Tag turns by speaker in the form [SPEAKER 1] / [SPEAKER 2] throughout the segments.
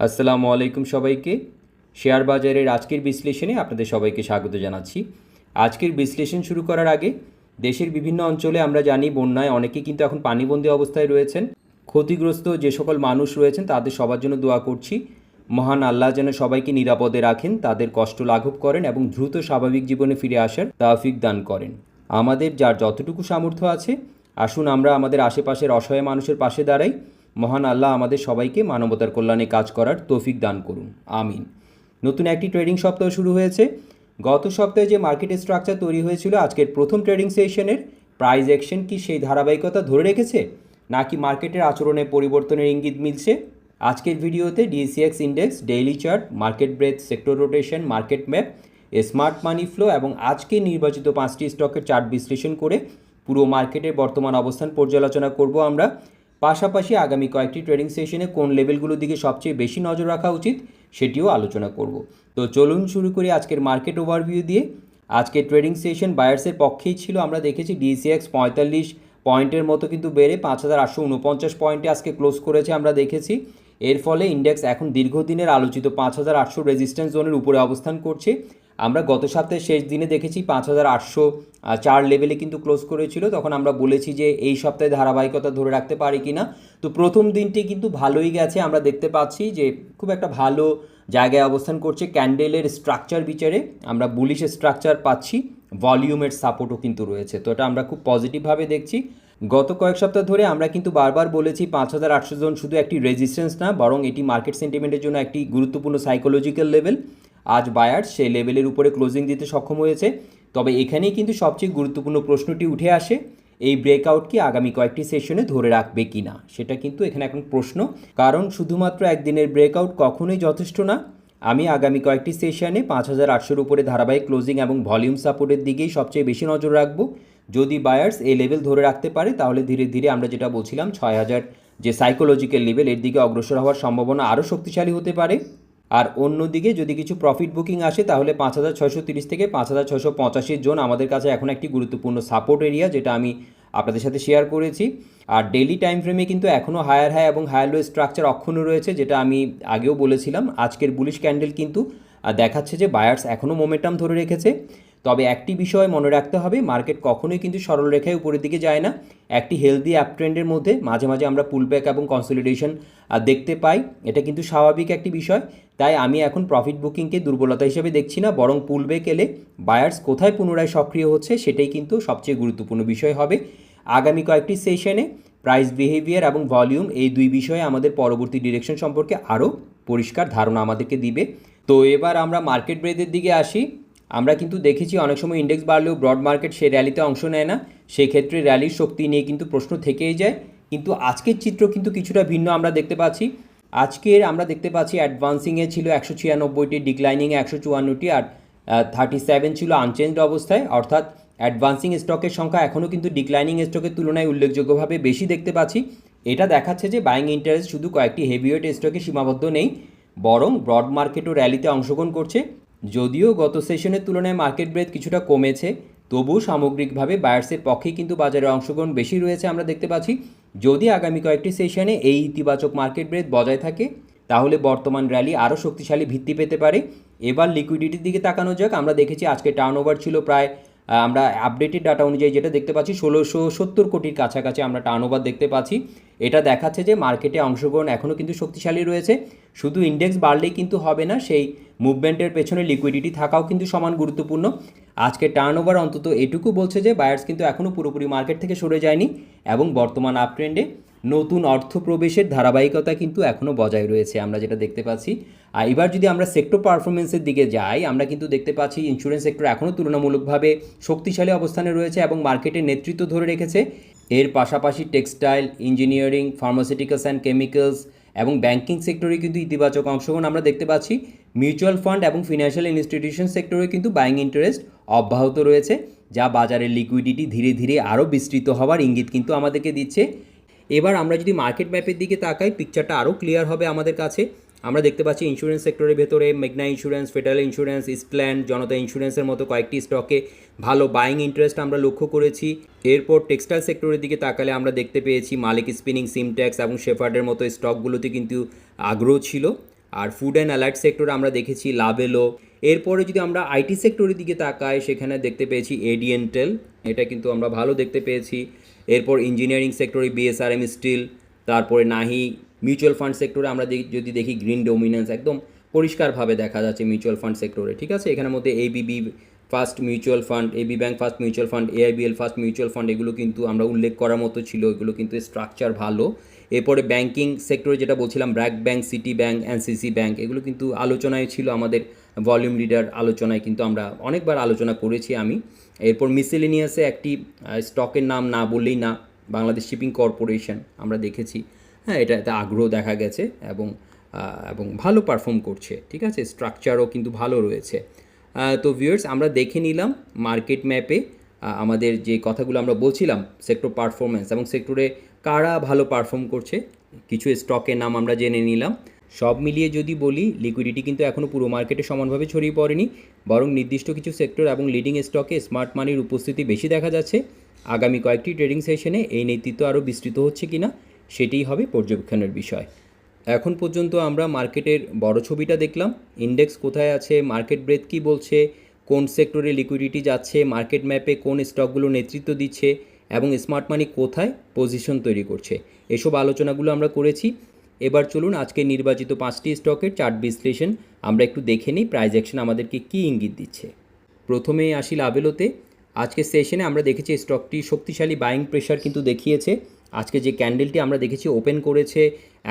[SPEAKER 1] আসসালামু আলাইকুম সবাইকে। শেয়ার বাজারের আজকের বিশ্লেষণে আপনাদের সবাইকে স্বাগত জানাচ্ছি। আজকের বিশ্লেষণ শুরু করার আগে দেশের বিভিন্ন অঞ্চলে আমরা জানি বন্যায় অনেকেই কিন্তু এখন পানিবন্দী অবস্থায় রয়েছেন। ক্ষতিগ্রস্ত যে সকল মানুষ রয়েছেন তাদের সবার জন্য দোয়া করছি। মহান আল্লাহ যেন সবাইকে নিরাপদে রাখেন, তাদের কষ্ট লাঘব করেন এবং দ্রুত স্বাভাবিক জীবনে ফিরে আসার তৌফিক দান করেন। আমাদের যার যতটুকু সামর্থ্য আছে আসুন আমরা আমাদের আশেপাশের অসহায় মানুষের পাশে দাঁড়াই। মহান আল্লাহ আমাদের সবাইকে মানবতার কল্যাণে কাজ করার তৌফিক দান করুন, আমিন। নতুন একটি ট্রেডিং সপ্তাহ শুরু হয়েছে। গত সপ্তাহে যে মার্কেট স্ট্রাকচার তৈরি হয়েছিল আজকের প্রথম ট্রেডিং সেশনের প্রাইস অ্যাকশন কি সেই ধারাবাহিকতা ধরে রেখেছে, নাকি মার্কেটের আচরণে পরিবর্তনের ইঙ্গিত মিলছে? আজকের ভিডিওতে DSEX index, daily chart, market breadth, sector rotation, market map, smart money flow এবং আজকে নির্বাচিত 5টি স্টকের চার্ট বিশ্লেষণ করে পুরো মার্কেটের বর্তমান অবস্থান পর্যালোচনা করব আমরা। পাশাপাশি আগামী কয়েকটি ট্রেডিং সেশনে কোন লেভেলগুলোর দিকে সবচেয়ে বেশি নজর রাখা উচিত সেটিও আলোচনা করব। তো চলুন শুরু করি আজকের মার্কেট ওভারভিউ দিয়ে। আজকের ট্রেডিং সেশন বায়ার্সের পক্ষেই ছিল। আমরা দেখেছি ডিএসইএক্স 45 পয়েন্টের মতো কিন্তু বেড়ে 5849 পয়েন্টে আজকে ক্লোজ করেছে আমরা দেখেছি। এর ফলে ইন্ডেক্স এখন দীর্ঘদিনের আলোচিত 5800 রেজিস্ট্যান্স জোনের উপরে অবস্থান করছে। আমরা গত সপ্তাহের শেষ দিনে দেখেছি 5804 লেভেলে কিন্তু ক্লোজ করেছিল। তখন আমরা বলেছি যে এই সপ্তাহে ধারাবাহিকতা ধরে রাখতে পারি কি না। তো প্রথম দিনটি কিন্তু ভালোই গেছে। আমরা দেখতে পাচ্ছি যে খুব একটা ভালো জায়গায় অবস্থান করছে। ক্যান্ডেলের স্ট্রাকচার বিচারে আমরা বুলিশ স্ট্রাকচার পাচ্ছি, ভলিউমের সাপোর্টও কিন্তু রয়েছে। তো এটা আমরা খুব পজিটিভভাবে দেখছি। গত কয়েক সপ্তাহ ধরে আমরা কিন্তু বারবার বলেছি 5800 জোন শুধু একটি রেজিস্ট্যান্স না, বরং এটি মার্কেট সেন্টিমেন্টের জন্য একটি গুরুত্বপূর্ণ সাইকোলজিক্যাল লেভেল। আজ বায়ার্স সেই লেভেলের উপরে ক্লোজিং দিতে সক্ষম হয়েছে। তবে এখানেই কিন্তু সবচেয়ে গুরুত্বপূর্ণ প্রশ্নটি উঠে আসে, এই ব্রেকআউট কি আগামী কয়েকটি সেশনে ধরে রাখবে কি না, সেটা কিন্তু এখানে এখন প্রশ্ন। কারণ শুধুমাত্র একদিনের ব্রেকআউট কখনোই যথেষ্ট না। আমি আগামী কয়েকটি সেশনে 5800 উপরে ধারাবাহিক ক্লোজিং এবং ভলিউম সাপোর্টের দিকেই সবচেয়ে বেশি নজর রাখবো। যদি বায়ার্স এই লেভেল ধরে রাখতে পারে তাহলে ধীরে ধীরে আমরা যেটা বলছিলাম 6000 যে সাইকোলজিক্যাল লেভেল, এর দিকে অগ্রসর হওয়ার সম্ভাবনা আরও শক্তিশালী হতে পারে। আর অন্যদিকে যদি কিছু প্রফিট বুকিং আসে তাহলে 5630 থেকে 5685 জোন আমাদের কাছে এখন একটি গুরুত্বপূর্ণ সাপোর্ট এরিয়া, যেটা আমি আপনাদের সাথে শেয়ার করেছি। আর ডেইলি টাইম ফ্রেমে কিন্তু এখনও হায়ার হাই এবং হায়ার লো স্ট্রাকচার অক্ষুণ্ণ রয়েছে, যেটা আমি আগেও বলেছিলাম। আজকের বুলিশ ক্যান্ডেল কিন্তু দেখাচ্ছে যে বায়ার্স এখনও মোমেন্টাম ধরে রেখেছে। তবে একটি বিষয় মনে রাখতে হবে, মার্কেট কখনোই কিন্তু সরল রেখায় উপরের দিকে যায় না। একটি হেলদি আপ ট্রেন্ডের মধ্যে মাঝে মাঝে আমরা পুলব্যাক এবং কনসলিডেশন দেখতে পাই, এটা কিন্তু স্বাভাবিক একটি বিষয়। তাই আমি এখন প্রফিট বুকিংকে দুর্বলতা হিসেবে দেখছি না, বরং পুলব্যাক এলে বায়ার্স কোথায় পুনরায় সক্রিয় হচ্ছে সেটাই কিন্তু সবচেয়ে গুরুত্বপূর্ণ বিষয় হবে। আগামী কয়েকটি সেশনে প্রাইস বিহেভিয়ার এবং ভলিউম, এই দুই বিষয়ে আমাদের পরবর্তী ডিরেকশন সম্পর্কে আরও পরিষ্কার ধারণা আমাদেরকে দিবে। তো এবার আমরা মার্কেট ব্রেথের দিকে আসি। আমরা কিন্তু দেখেছি অনেক সময় ইন্ডেক্স বাড়লেও ব্রড মার্কেট সেই র্যালিতে অংশ নেয় না। সেক্ষেত্রে র্যালির শক্তি নিয়ে কিন্তু প্রশ্ন থেকেই যায়। কিন্তু আজকের চিত্র কিন্তু কিছুটা ভিন্ন আমরা দেখতে পাচ্ছি। আজকের আমরা দেখতে পাচ্ছি অ্যাডভান্সিংয়ে ছিল 196টি, ডিক্লাইনিংয়ে 154টি, আর 37 ছিল আনচেঞ্জড অবস্থায়। অর্থাৎ অ্যাডভান্সিং স্টকের সংখ্যা এখনও কিন্তু ডিক্লাইনিং স্টকের তুলনায় উল্লেখযোগ্যভাবে বেশি দেখতে পাচ্ছি। এটা দেখাচ্ছে যে বাইং ইন্টারেস্ট শুধু কয়েকটি হেভিওয়েট স্টকে সীমাবদ্ধ নেই, বরং ব্রড মার্কেটও র্যালিতে অংশগ্রহণ করছে। যদিও গত সেশনের তুলনায় মার্কেট ব্রেথ কিছুটা কমেছে, তবুও সামগ্রিকভাবে বায়ার্সের পক্ষেই কিন্তু বাজারে অংশগ্রহণ বেশি রয়েছে আমরা দেখতে পাচ্ছি। যদি আগামী কয়েকটি সেশনে এই ইতিবাচক মার্কেট ব্রেথ বজায় থাকে তাহলে বর্তমান র্যালি আরও শক্তিশালী ভিত্তি পেতে পারে। এবার লিকুইডিটির দিকে তাকানো যাক। আমরা দেখেছি আজকে টার্নওভার ছিল প্রায়, আমরা আপডেটেড ডাটা অনুযায়ী যেটা দেখতে পাচ্ছি 1670 কোটির কাছাকাছি আমরা টার্নওভার দেখতে পাচ্ছি। এটা দেখাচ্ছে যে মার্কেটে অংশগ্রহণ এখনও কিন্তু শক্তিশালী রয়েছে। শুধু ইন্ডেক্স বাড়লেই কিন্তু হবে না, সেই মুভমেন্টের পেছনে লিকুইডিটি থাকাও কিন্তু সমান গুরুত্বপূর্ণ। আজকে টার্নওভার অন্তত এটুকু বলছে যে বায়ার্স কিন্তু এখনও পুরোপুরি মার্কেট থেকে সরে যায়নি এবং বর্তমান আপ ট্রেন্ডে নতুন অর্থ প্রবেশের ধারাবাহিকতা কিন্তু এখনও বজায় রয়েছে, আমরা যেটা দেখতে পাচ্ছি। আর এবার যদি আমরা সেক্টর পারফরমেন্সের দিকে যাই, আমরা কিন্তু দেখতে পাচ্ছি ইন্স্যুরেন্স সেক্টর এখনও তুলনামূলকভাবে শক্তিশালী অবস্থানে রয়েছে এবং মার্কেটের নেতৃত্ব ধরে রেখেছে। এর পাশাপাশি textile, engineering, pharmaceuticals and chemicals এবং ব্যাংকিং সেক্টরে কিন্তু ইতিবাচক অংশগ্রহণ আমরা দেখতে পাচ্ছি। মিউচুয়াল ফান্ড এবং ফিনান্সিয়াল ইনস্টিটিউশন সেক্টরে কিন্তু বাইং ইন্টারেস্ট অব্যাহত রয়েছে, যা বাজারের লিকুইডিটি ধীরে ধীরে আরও বিস্তৃত হওয়ার ইঙ্গিত কিন্তু আমাদেরকে দিচ্ছে। এবার আমরা যদি মার্কেট ম্যাপের দিকে তাকাই, পিকচারটা আরও ক্লিয়ার হবে আমাদের কাছে। আমরা দেখতে পাচ্ছি ইন্স্যুরেন্স সেক্টরের ভেতরে মেঘনা ইন্স্যুরেন্স, ফেডারেল ইন্স্যুরেন্স, ইস্টল্যান্ড, জনতা ইন্স্যুরেন্সের মতো কয়েকটি স্টকে ভালো বাইং ইন্টারেস্ট আমরা লক্ষ্য করেছি। এরপর টেক্সটাইল সেক্টরের দিকে তাকালে আমরা দেখতে পেয়েছি মালিক স্পিনিং, সিমট্যাক্স এবং শেফার্ডের মতো স্টকগুলোতে কিন্তু আগ্রহ ছিল। আর ফুড অ্যান্ড অ্যালাইড সেক্টরে আমরা দেখেছি লাবেলো। এরপরে যদি আমরা আইটি সেক্টরের দিকে তাকাই সেখানে দেখতে পেয়েছি এডিএনটেল, এটা কিন্তু আমরা ভালো দেখতে পেয়েছি। এরপর ইঞ্জিনিয়ারিং সেক্টরে বিএসআরএম স্টিল, তারপরে নাহি। মিউচুয়াল ফান্ড সেক্টরে আমরা যদি দেখি গ্রিন ডোমিনেন্স একদম পরিষ্কারভাবে দেখা যাচ্ছে মিউচুয়াল ফান্ড সেক্টরে, ঠিক আছে। এখানের মধ্যে ABB first mutual fund, AB bank first mutual fund, AIBL first mutual fund, এগুলো কিন্তু আমরা উল্লেখ করার মতো ছিল, এগুলো কিন্তু স্ট্রাকচার ভালো। এরপরে ব্যাংকিং সেক্টরে যেটা বলছিলাম BRAC bank, city bank, NCC bank, এগুলো কিন্তু আলোচনায় ছিল আমাদের ভলিউম লিডার আলোচনায়, কিন্তু আমরা অনেকবার আলোচনা করেছি আমি। এরপর মিসেলেনিয়াসে একটি স্টকের নাম না বললেই না, বাংলাদেশ শিপিং কর্পোরেশন আমরা দেখেছি, হ্যাঁ এটাতে আগ্রহ দেখা গেছে এবং ভালো পারফর্ম করছে, ঠিক আছে, স্ট্রাকচারও কিন্তু ভালো রয়েছে। তো ভিউয়ার্স, আমরা দেখে নিলাম মার্কেট ম্যাপে আমাদের যে কথাগুলো আমরা বলছিলাম সেক্টর পারফরমেন্স এবং সেক্টরে কারা ভালো পারফর্ম করছে, কিছু স্টকের নাম আমরা জেনে নিলাম। সব মিলিয়ে যদি বলি, লিকুইডিটি কিন্তু এখনও পুরো মার্কেটে সমানভাবে ছড়িয়ে পড়েনি, বরং নির্দিষ্ট কিছু সেক্টর এবং লিডিং স্টকে স্মার্ট মানির উপস্থিতি বেশি দেখা যাচ্ছে। আগামী কয়েকটি ট্রেডিং সেশনে এই নেতৃত্ব আরও বিস্তৃত হচ্ছে কিনা সেটিই হবে পর্যবেক্ষণের বিষয়। এখন পর্যন্ত আমরা মার্কেটের বড় ছবিটা দেখলাম, ইন্ডেক্স কোথায় আছে, মার্কেট ব্রেথ কী বলছে, কোন সেক্টরে লিকুইডিটি যাচ্ছে, মার্কেট ম্যাপে কোন স্টকগুলো নেতৃত্ব দিচ্ছে এবং স্মার্ট মানি কোথায় পজিশন তৈরি করছে, এসব আলোচনাগুলো আমরা করেছি। এবার চলুন আজকে নির্বাচিত 5টি স্টকের চার্ট বিশ্লেষণ আমরা একটু দেখে নিই, প্রাইস অ্যাকশন আমাদেরকে কী ইঙ্গিত দিচ্ছে। প্রথমেই আসি লাবেলোতে। আজকের সেশনে আমরা দেখেছি স্টকটি শক্তিশালী বাইং প্রেশার কিন্তু দেখিয়েছে। আজকে যে ক্যান্ডেলটি আমরা দেখেছি ওপেন করেছে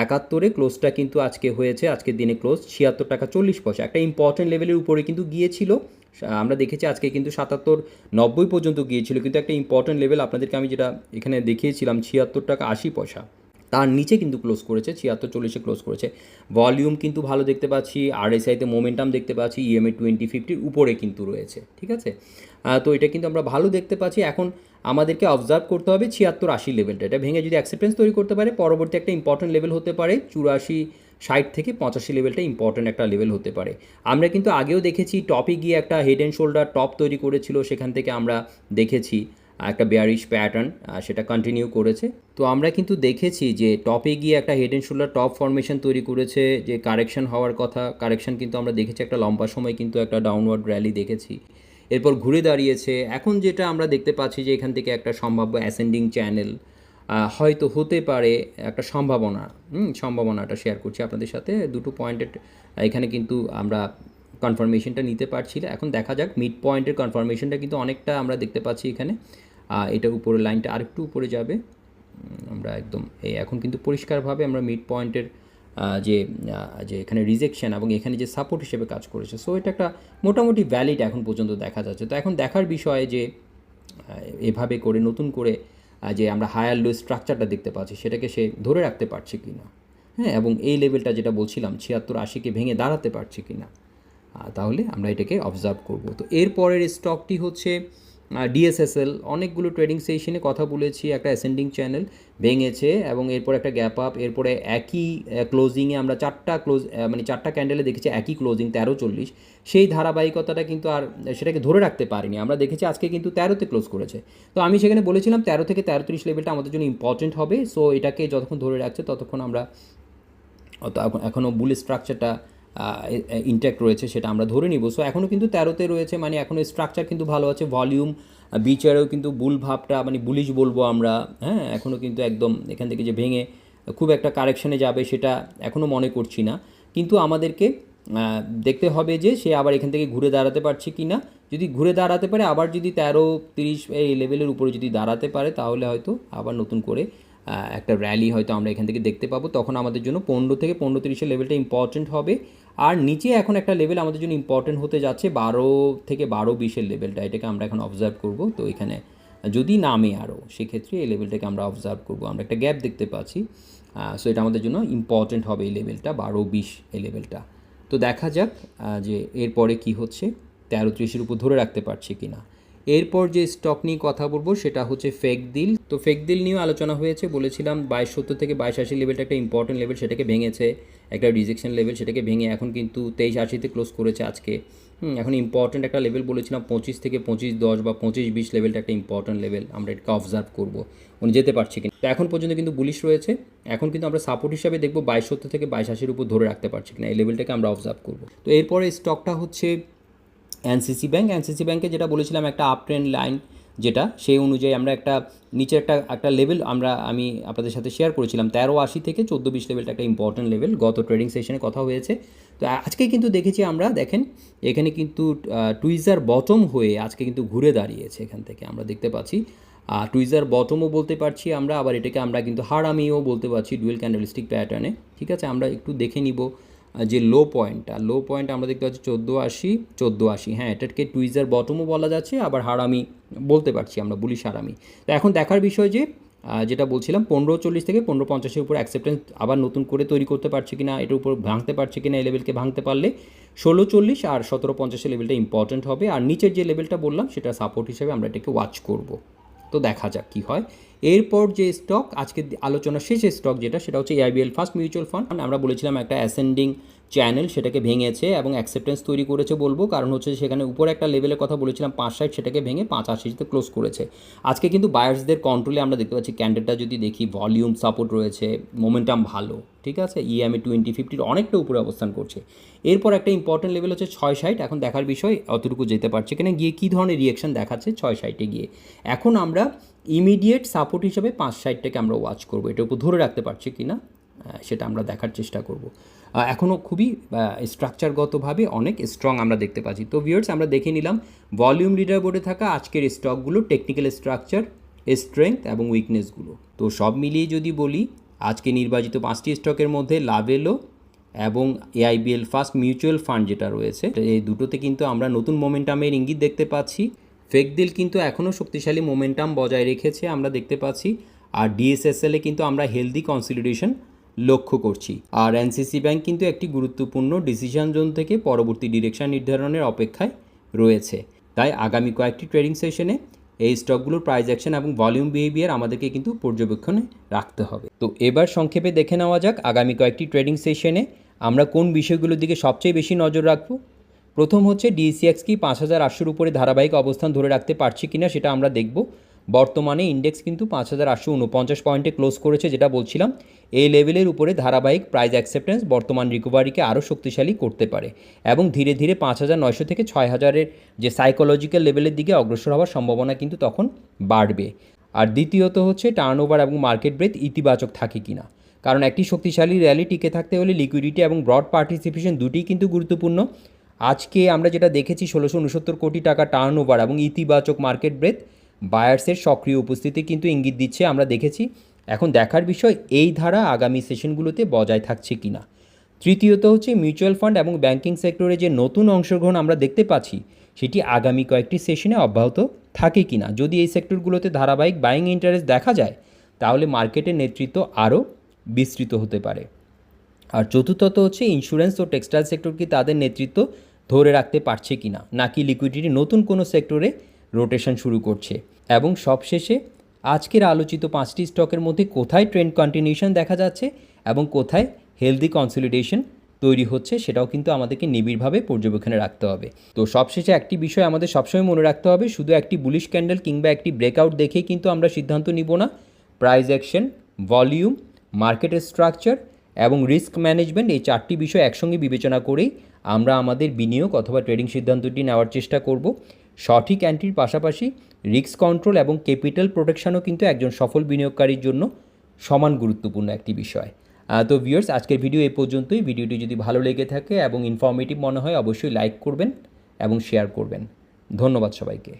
[SPEAKER 1] 71-এ, ক্লোজটা কিন্তু আজকে হয়েছে, আজকের দিনে ক্লোজ 76 টাকা 40 পয়সা, একটা ইম্পর্টেন্ট লেভেলের উপরে কিন্তু গিয়েছিল। আমরা দেখেছি আজকে কিন্তু 77-90 পর্যন্ত গিয়েছিল, কিন্তু একটা ইম্পর্টেন্ট লেভেল আপনাদেরকে আমি যেটা এখানে দেখিয়েছিলাম 76 টাকা 80 পয়সা, তার নিচে কিন্তু ক্লোজ করেছে, 76-40-এ ক্লোজ করেছে। ভলিউম কিন্তু ভালো দেখতে পাচ্ছি, আরএসআইতে মোমেন্টাম দেখতে পাচ্ছি, ইএমএ 2050-র উপরে কিন্তু রয়েছে, ঠিক আছে। তো এটা কিন্তু আমরা ভালো দেখতে পাচ্ছি। এখন আমাদেরকে অবজার্ভ করতে হবে 76-80 লেভেলটা, এটা ভেঙে যদি অ্যাকসেপ্টেন্স তৈরি করতে পারে পরবর্তী একটা ইম্পর্টেন্ট লেভেল হতে পারে 84-60 থেকে 85 লেভেলটা ইম্পর্টেন্ট একটা লেভেল হতে পারে। আমরা কিন্তু আগেও দেখেছি টপে গিয়ে একটা হেড অ্যান্ড শোল্ডার টপ তৈরি করেছিল, সেখান থেকে আমরা দেখেছি একটা বেয়ারিশ প্যাটার্ন, সেটা কন্টিনিউ করেছে। তো আমরা কিন্তু দেখেছি যে টপে গিয়ে একটা head and shoulder top formation তৈরি করেছে, যে কারেকশন হওয়ার কথা, কারেকশন কিন্তু আমরা দেখেছি একটা লম্বা সময় কিন্তু একটা ডাউনওয়ার্ড র্যালি দেখেছি, এরপর ঘুরে দাঁড়িয়েছে। এখন যেটা আমরা দেখতে পাচ্ছি যে এখান থেকে একটা সম্ভাব্য অ্যাসেন্ডিং চ্যানেল হয়তো হতে পারে, একটা সম্ভাবনাটা শেয়ার করছি আপনাদের সাথে। দুটো পয়েন্টের এখানে কিন্তু আমরা কনফার্মেশনটা নিতে পারছি না, এখন দেখা যাক। মিড পয়েন্টের কনফার্মেশনটা কিন্তু অনেকটা আমরা দেখতে পাচ্ছি এখানে, এটার উপরে লাইনটা আরেকটু উপরে যাবে, আমরা একদম এখন কিন্তু পরিষ্কারভাবে আমরা মিড পয়েন্টের যে এখানে রিজেকশন এবং এখানে যে সাপোর্ট হিসেবে কাজ করেছে, সো এটা একটা মোটামুটি ভ্যালিড এখন পর্যন্ত দেখা যাচ্ছে। তো এখন দেখার বিষয় যে এভাবে করে নতুন করে যে আমরা হায়ার লো স্ট্রাকচারটা দেখতে পাচ্ছি সেটাকে সে ধরে রাখতে পারছে কি না, হ্যাঁ, এবং এই লেভেলটা যেটা বলছিলাম 76-80-কে ভেঙে দাঁড়াতে পারছে কি না, তাহলে আমরা এটাকে অবজার্ভ করব। তো এরপরের স্টকটি হচ্ছে ডিএসএসএল। অনেকগুলো ট্রেডিং সেশনে কথা বলেছি, একটা অ্যাসেন্ডিং চ্যানেল ভেঙেছে এবং এরপর একটা গ্যাপ আপ, এরপরে একই ক্লোজিংয়ে আমরা চারটা ক্যান্ডেলে দেখেছি একই ক্লোজিং 13.40, সেই ধারাবাহিকতাটা কিন্তু আর সেটাকে ধরে রাখতে পারিনি। আমরা দেখেছি আজকে কিন্তু 13-তে ক্লোজ করেছে, তো আমি সেখানে বলেছিলাম 13 থেকে 13.30 লেভেলটা আমাদের জন্য ইম্পর্টেন্ট হবে। সো এটাকে যতক্ষণ ধরে রাখছে ততক্ষণ আমরা এখনও বুল স্ট্রাকচারটা ইনট্যাক্ট রয়েছে সেটা আমরা ধরে নিব। সো এখনও কিন্তু 13-তে রয়েছে, মানে এখনও স্ট্রাকচার কিন্তু ভালো আছে, ভলিউম বিচারেও কিন্তু বুল ভাবটা মানে বুলিশ বলবো আমরা, হ্যাঁ, এখনও কিন্তু একদম এখান থেকে যে ভেঙে খুব একটা কারেকশানে যাবে সেটা এখনও মনে করছি না, কিন্তু আমাদেরকে দেখতে হবে যে সে আবার এখান থেকে ঘুরে দাঁড়াতে পারছে কি না। যদি ঘুরে দাঁড়াতে পারে, আবার যদি 13-30 এই লেভেলের উপরে যদি দাঁড়াতে পারে, তাহলে হয়তো আবার নতুন করে একটা র্যালি হয়তো আমরা এখান থেকে দেখতে পাবো। তখন আমাদের জন্য 15 থেকে 15.30 লেভেলটা ইম্পর্টেন্ট হবে। আর নিচে এখন একটা লেভেল আমাদের জন্য ইম্পর্টেন্ট হতে যাচ্ছে 12 থেকে 12-20 লেভেলটা, এটাকে আমরা এখন অবজার্ভ করব। তো এখানে যদি নামে আরও, সেক্ষেত্রে এই লেভেলটাকে আমরা অবজার্ভ করব। আমরা একটা গ্যাপ দেখতে পাচ্ছি, সো এটা আমাদের জন্য ইম্পর্টেন্ট হবে এই লেভেলটা 12-20 এই লেভেলটা। তো দেখা যাক যে এরপরে কি হচ্ছে, 13.30-এর উপর ধরে রাখতে পারছি কি না। এরপর যে স্টক নিয়ে কথা বলবো সেটা হচ্ছে ফেকদিল। তো ফেকদিল নিয়েও আলোচনা হয়েছে, বলেছিলাম 2270 থেকে 2280 লেভেলটা একটা ইম্পর্টেন্ট লেভেল, সেটাকে ভেঙেছে একটা রিজেকশন লেভেল, সেটাকে ভেঙে এখন কিন্তু 2380-তে ক্লোজ করেছে আজকে। এখন ইম্পর্ট্যান্ট একটা লেভেল বলেছিলাম 25 থেকে 2510 বা 2520 লেভেলটা একটা ইম্পর্ট্যান্ট লেভেল, আমরা এটাকে অবজার্ভ করবো যেতে পারছি কিনা। তো এখন পর্যন্ত কিন্তু বুলিশ রয়েছে। এখন কিন্তু আমরা সাপোর্ট হিসাবে দেখবো 2270 থেকে 2280-র উপর ধরে রাখতে পারছি কিনা, এই লেভেলটাকে আমরা অবজার্ভ করবো। তো এরপরে স্টকটা হচ্ছে এনসিসি ব্যাঙ্ক। এনসিসি ব্যাঙ্কে যেটা বলেছিলাম একটা আপ ট্রেন্ড লাইন, যেটা সেই অনুযায়ী আমরা একটা নিচে একটা লেভেল আমি আপনাদের সাথে শেয়ার করেছিলাম 1380 থেকে 1420 লেভেলটা একটা ইম্পর্ট্যান্ট লেভেল, গত ট্রেডিং সেশনে কথা হয়েছে। তো আজকে কিন্তু দেখেছি আমরা, দেখেন এখানে কিন্তু টুইজার বটম হয়ে আজকে কিন্তু ঘুরে দাঁড়িয়েছে, এখান থেকে আমরা দেখতে পাচ্ছি টুইজার বটমও বলতে পারছি আমরা, আবার এটাকে আমরা কিন্তু হারামিও বলতে পারছি ডুয়েল ক্যান্ডেলস্টিক প্যাটার্নে। ঠিক আছে, আমরা একটু দেখে নিব যে লো পয়েন্ট আমরা দেখতে পাচ্ছি 1480, হ্যাঁ এটাকে টুইজার বটমও বলা যাচ্ছে, আবার হারামি বলতে পারছি আমরা, বুলিশ হারামি। তো এখন দেখার বিষয় যে যেটা বলছিলাম 1540 থেকে 1550-এর উপর অ্যাকসেপ্টেন্স আবার নতুন করে তৈরি করতে পারছে কিনা, এটার উপর ভাঙতে পারছে কিনা, এই লেভেলকে ভাঙতে পারলে 1640 আর 1750 লেভেলটা ইম্পর্ট্যান্ট হবে। আর নিচের যে লেভেলটা বললাম সেটা সাপোর্ট হিসেবে আমরা এটাকে ওয়াচ করব। তো দেখা যাক কী হয়। এরপর যে স্টক আজকে আলোচনার শেষ স্টক যেটা, সেটা হচ্ছে AIBL ফার্স্ট মিউচুয়াল ফান্ড। আমরা বলেছিলাম একটা অ্যাসেন্ডিং চ্যানেল, সেটাকে ভেঙেছে এবং অ্যাকসেপ্টেন্স তৈরি করেছে বলবো, কারণ হচ্ছে সেখানে উপরে একটা লেভেলের কথা বলেছিলাম 560, সেটাকে ভেঙে 580-তে ক্লোজ করেছে। আজকে কিন্তু বায়ার্সদের কন্ট্রোলে আমরা দেখতে পাচ্ছি, ক্যান্ডেলটা যদি দেখি ভলিউম সাপোর্ট রয়েছে, মোমেন্টাম ভালো, ঠিক আছে, EMA 2050-র অনেকটা উপরে অবস্থান করছে। এরপর একটা ইম্পর্টেন্ট লেভেল হচ্ছে 660। এখন দেখার বিষয় অতটুকু যেতে পারছে কিনা, গিয়ে কী ধরনের রিয়েকশন দেখাচ্ছে 660-এ গিয়ে। এখন আমরা ইমিডিয়েট সাপোর্ট হিসাবে 560-টাকে আমরা ওয়াচ করবো, এটার উপর ধরে রাখতে পারছি কিনা সেটা আমরা দেখার চেষ্টা করব। এখনও খুবই স্ট্রাকচারগতভাবে অনেক স্ট্রং আমরা দেখতে পাচ্ছি। তো ভিউয়ার্স, আমরা দেখে নিলাম ভলিউম লিডার বোর্ডে থাকা আজকের স্টকগুলো, টেকনিক্যাল স্ট্রাকচার, স্ট্রেংথ এবং উইকনেসগুলো। তো সব মিলিয়ে যদি বলি, আজকে নির্বাচিত 5টি স্টকের মধ্যে লাভেলো এবং AIBL ফার্স্ট মিউচুয়াল ফান্ড যেটা রয়েছে, এই দুটোতে কিন্তু আমরা নতুন মোমেন্টামের ইঙ্গিত দেখতে পাচ্ছি। ফেকদিল কিন্তু এখনও শক্তিশালী মোমেন্টাম বজায় রেখেছে আমরা দেখতে পাচ্ছি। আর DSSL-এ কিন্তু আমরা হেলদি কনসলিডেশন লক্ষ্য করছি। আর এনসিসি ব্যাংক কিন্তু একটি গুরুত্বপূর্ণ ডিসিশন জোন থেকে পরবর্তী ডিরেকশন নির্ধারণের অপেক্ষায় রয়েছে। তাই আগামী কয়েকটি ট্রেডিং সেশনে এই স্টকগুলোর প্রাইস অ্যাকশন এবং ভলিউম বিহেভিয়ার আমাদেরকে কিন্তু পর্যবেক্ষণে রাখতে হবে। তো এবার সংক্ষেপে দেখে নেওয়া যাক আগামী কয়েকটি ট্রেডিং সেশনে আমরা কোন বিষয়গুলোর দিকে সবচেয়ে বেশি নজর রাখবো। প্রথম হচ্ছে DCX কি 5800-র উপরে ধারাবাহিক অবস্থান ধরে রাখতে পারছি কিনা সেটা আমরা দেখব। বর্তমানে ইন্ডেক্স কিন্তু 5849 পয়েন্টে ক্লোজ করেছে, যেটা বলছিলাম এই লেভেলের উপরে ধারাবাহিক প্রাইস অ্যাকসেপ্টেন্স বর্তমান রিকভারিকে আরও শক্তিশালী করতে পারে এবং ধীরে ধীরে 5900 থেকে 6000-এর যে সাইকোলজিক্যাল লেভেলের দিকে অগ্রসর হওয়ার সম্ভাবনা কিন্তু তখন বাড়বে। আর দ্বিতীয়ত হচ্ছে টার্নওভার এবং মার্কেট ব্রেথ ইতিবাচক থাকে কিনা, কারণ একটি শক্তিশালী র্যালি টিকে থাকতে হলে লিকুইডিটি এবং ব্রড পার্টিসিপেশন দুটিই কিন্তু গুরুত্বপূর্ণ। আজকে আমরা যেটা দেখেছি 1669 কোটি টাকা টার্নওভার এবং ইতিবাচক মার্কেট ব্রেথ বায়ার্সের সক্রিয় উপস্থিতি কিন্তু ইঙ্গিত দিচ্ছে আমরা দেখেছি। এখন দেখার বিষয় এই ধারা আগামী সেশনগুলোতে বজায় থাকছে কিনা। তৃতীয়ত হচ্ছে মিউচুয়াল ফান্ড এবং ব্যাংকিং সেক্টরে যে নতুন অংশগ্রহণ আমরা দেখতে পাচ্ছি সেটি আগামী কয়েকটি সেশনে অব্যাহত থাকে কিনা। যদি এই সেক্টরগুলোতে ধারাবাহিক বাইং ইন্টারেস্ট দেখা যায় তাহলে মার্কেটের নেতৃত্ব আরও বিস্তৃত হতে পারে। আর চতুর্থত হচ্ছে ইন্স্যুরেন্স ও টেক্সটাইল সেক্টর কি তাদের নেতৃত্ব ধরে রাখতে পারছে কিনা, নাকি লিকুইডিটি নতুন কোনো সেক্টরে রোটেশন শুরু করছে। এবং সবশেষে আজকের আলোচিত 5টি স্টকের মধ্যে কোথায় ট্রেন্ড কন্টিনিউশন দেখা যাচ্ছে এবং কোথায় হেলদি কনসলিডেশন তৈরি হচ্ছে সেটাও কিন্তু আমাদেরকে নিবিড়ভাবে পর্যবেক্ষণে রাখতে হবে। তো সবশেষে একটি বিষয় আমাদের সবসময় মনে রাখতে হবে, শুধু একটি বুলিশ ক্যান্ডেল কিংবা একটি ব্রেকআউট দেখেই কিন্তু আমরা সিদ্ধান্ত নিব না। Price action, volume, market structure এবং রিস্ক ম্যানেজমেন্ট, এই 4টি বিষয় একসঙ্গে বিবেচনা করেই আমরা আমাদের বিনিয়োগ অথবা ট্রেডিং সিদ্ধান্তটি নেওয়ার চেষ্টা করব। সঠিক এন্ট্রির পাশাপাশি রিস্ক কন্ট্রোল এবং ক্যাপিটাল প্রোটেকশনও কিন্তু একজন সফল বিনিয়োগকারীর জন্য সমান গুরুত্বপূর্ণ একটি বিষয়। তো ভিউয়ার্স, আজকের ভিডিও এই পর্যন্তই। ভিডিওটি যদি ভালো লেগে থাকে এবং ইনফরমেটিভ মনে হয় অবশ্যই লাইক করবেন এবং শেয়ার করবেন। ধন্যবাদ সবাইকে।